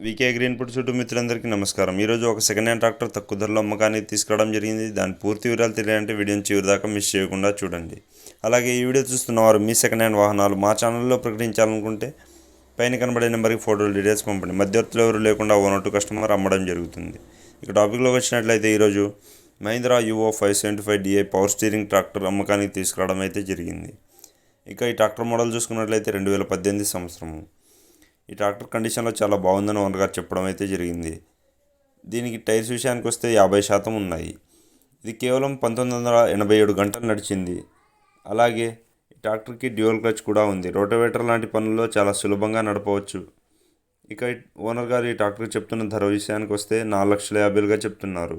VK Agri Inputs చుట్టూ మిత్రులందరికీ నమస్కారం. ఈరోజు ఒక సెకండ్ హ్యాండ్ ట్రాక్టర్ తక్కువ ధరలో అమ్మకానికి తీసుకురావడం జరిగింది. దాని పూర్తి వివరాలు తెలియాలంటే వీడియోని చివరి దాకా మిస్ చేయకుండా చూడండి. అలాగే ఈ వీడియో చూస్తున్నవారు మీ సెకండ్ హ్యాండ్ వాహనాలు మా ఛానల్లో ప్రకటించాలనుకుంటే పైన కనబడే నెంబర్కి ఫోటోలు డీటెయిల్స్ పంపండి. మధ్యవర్తులు ఎవరు లేకుండా ఓనర్ టు కస్టమర్ అమ్మడం జరుగుతుంది. ఇక టాపిక్లోకి వచ్చినట్లయితే ఈరోజు Mahindra Yuvo 575DI power steering tractor అమ్మకానికి తీసుకురావడం అయితే జరిగింది. ఇక ఈ ట్రాక్టర్ మోడల్ చూసుకున్నట్లయితే 2018 సంవత్సరము. ఈ ట్రాక్టర్ కండిషన్లో చాలా బాగుందని ఓనర్ గారు చెప్పడం అయితే జరిగింది. దీనికి టైర్స్ విషయానికి వస్తే 50% ఉన్నాయి. ఇది కేవలం 1987 గంటలు నడిచింది. అలాగే ఈ ట్రాక్టర్కి డ్యూయల్ క్లచ్ కూడా ఉంది. రోటోవేటర్ లాంటి పనుల్లో చాలా సులభంగా నడపవచ్చు. ఇక ఓనర్ గారు ఈ ట్రాక్టర్కి చెప్తున్న ధర విషయానికి వస్తే 4,50,000గా చెప్తున్నారు.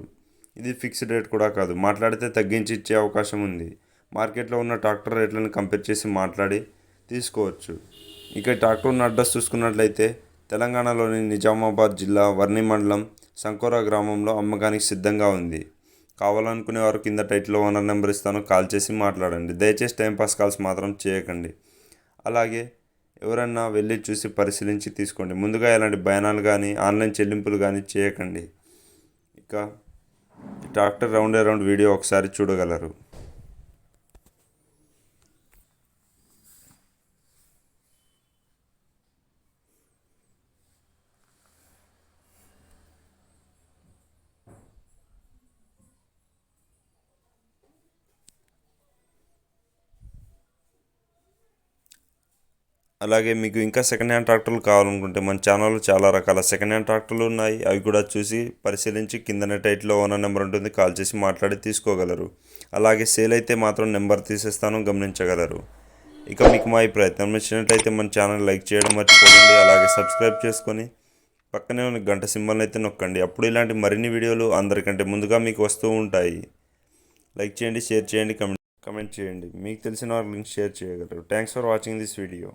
ఇది ఫిక్స్డ్ రేట్ కూడా కాదు, మాట్లాడితే తగ్గించి ఇచ్చే అవకాశం ఉంది. మార్కెట్లో ఉన్న ట్రాక్టర్ రేట్లను కంపేర్ చేసి మాట్లాడి తీసుకోవచ్చు. ఇక ట్రాక్టర్ ఉన్న అడ్రస్ చూసుకున్నట్లయితే తెలంగాణలోని నిజామాబాద్ జిల్లా వర్ని మండలం సంకోరా గ్రామంలో అమ్మకానికి సిద్ధంగా ఉంది. కావాలనుకునే వారు కింద టైటిల్లో ఓనర్ నెంబర్ ఇస్తాను, కాల్ చేసి మాట్లాడండి. దయచేసి టైంపాస్ కాల్స్ మాత్రం చేయకండి. అలాగే ఎవరన్నా వెళ్ళి చూసి పరిశీలించి తీసుకోండి. ముందుగా ఎలాంటి బయానాలు కానీ ఆన్లైన్ చెల్లింపులు కానీ చేయకండి. ఇక ట్రాక్టర్ రౌండ్ వీడియో ఒకసారి చూడగలరు. అలాగే మీకు ఇంకా సెకండ్ హ్యాండ్ ట్రాక్టర్లు కావాలనుకుంటే మన ఛానల్లో చాలా రకాల సెకండ్ హ్యాండ్ ట్రాక్టర్లు ఉన్నాయి. అవి కూడా చూసి పరిశీలించి కిందనే టైటిల్లో ఓనర్ నెంబర్ ఉంటుంది, కాల్ చేసి మాట్లాడి తీసుకోగలరు. అలాగే సేల్ అయితే మాత్రం నెంబర్ తీసేస్తాను, గమనించగలరు. ఇక మీకు మా ఈ ప్రయత్నం నచ్చినట్లయితే మన ఛానల్ లైక్ చేయడం మర్చిపోకండి. అలాగే సబ్స్క్రైబ్ చేసుకొని పక్కనే ఉన్న గంట సింబల్ని అయితే నొక్కండి. అప్పుడు ఇలాంటి మరిన్ని వీడియోలు అందరికంటే ముందుగా మీకు వస్తూ ఉంటాయి. లైక్ చేయండి, షేర్ చేయండి, కమెంట్ చేయండి. మీకు తెలిసిన వారికి లింక్ షేర్ చేయగలరు. Thanks for watching this video.